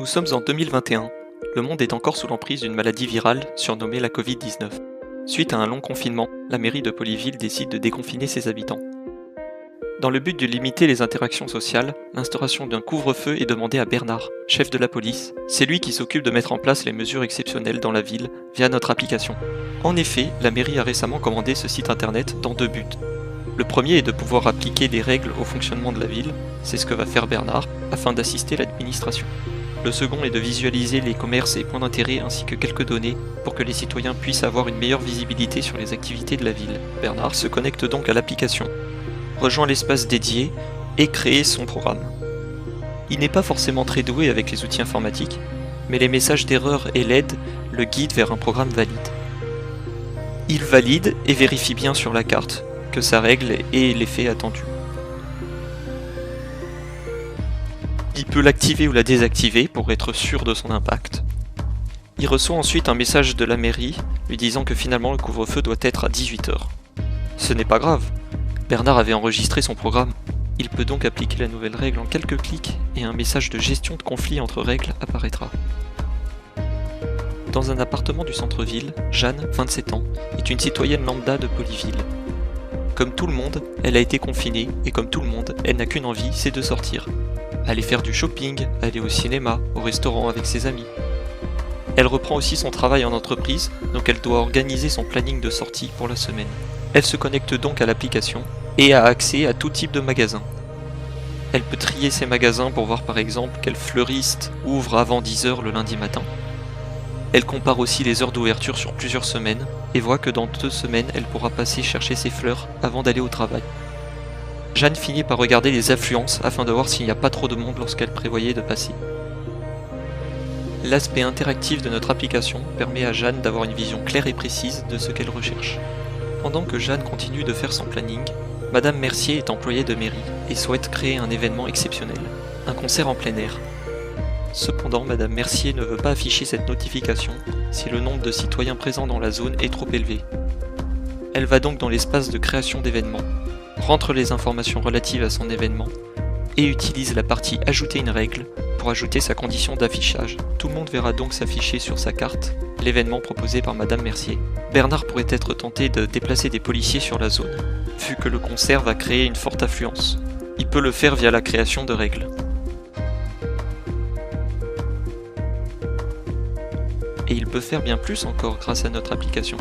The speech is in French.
Nous sommes en 2021. Le monde est encore sous l'emprise d'une maladie virale surnommée la Covid-19. Suite à un long confinement, la mairie de Polyville décide de déconfiner ses habitants. Dans le but de limiter les interactions sociales, l'instauration d'un couvre-feu est demandée à Bernard, chef de la police. C'est lui qui s'occupe de mettre en place les mesures exceptionnelles dans la ville via notre application. En effet, la mairie a récemment commandé ce site internet dans deux buts. Le premier est de pouvoir appliquer des règles au fonctionnement de la ville, c'est ce que va faire Bernard, afin d'assister l'administration. Le second est de visualiser les commerces et points d'intérêt ainsi que quelques données pour que les citoyens puissent avoir une meilleure visibilité sur les activités de la ville. Bernard se connecte donc à l'application, rejoint l'espace dédié et crée son programme. Il n'est pas forcément très doué avec les outils informatiques, mais les messages d'erreur et l'aide le guident vers un programme valide. Il valide et vérifie bien sur la carte que sa règle ait l'effet attendu. Il peut l'activer ou la désactiver pour être sûr de son impact. Il reçoit ensuite un message de la mairie lui disant que finalement le couvre-feu doit être à 18h. Ce n'est pas grave, Bernard avait enregistré son programme. Il peut donc appliquer la nouvelle règle en quelques clics et un message de gestion de conflit entre règles apparaîtra. Dans un appartement du centre-ville, Jeanne, 27 ans, est une citoyenne lambda de Polyville. Comme tout le monde, elle a été confinée et comme tout le monde, elle n'a qu'une envie, c'est de sortir. Aller faire du shopping, aller au cinéma, au restaurant avec ses amis. Elle reprend aussi son travail en entreprise, donc elle doit organiser son planning de sortie pour la semaine. Elle se connecte donc à l'application et a accès à tout type de magasins. Elle peut trier ses magasins pour voir par exemple quel fleuriste ouvre avant 10h le lundi matin. Elle compare aussi les heures d'ouverture sur plusieurs semaines et voit que dans 2 semaines, elle pourra passer chercher ses fleurs avant d'aller au travail. Jeanne finit par regarder les affluences afin de voir s'il n'y a pas trop de monde lorsqu'elle prévoyait de passer. L'aspect interactif de notre application permet à Jeanne d'avoir une vision claire et précise de ce qu'elle recherche. Pendant que Jeanne continue de faire son planning, Madame Mercier est employée de mairie et souhaite créer un événement exceptionnel, un concert en plein air. Cependant, Madame Mercier ne veut pas afficher cette notification si le nombre de citoyens présents dans la zone est trop élevé. Elle va donc dans l'espace de création d'événements, rentre les informations relatives à son événement et utilise la partie « Ajouter une règle » pour ajouter sa condition d'affichage. Tout le monde verra donc s'afficher sur sa carte l'événement proposé par Madame Mercier. Bernard pourrait être tenté de déplacer des policiers sur la zone, vu que le concert va créer une forte affluence. Il peut le faire via la création de règles. Et il peut faire bien plus encore grâce à notre application.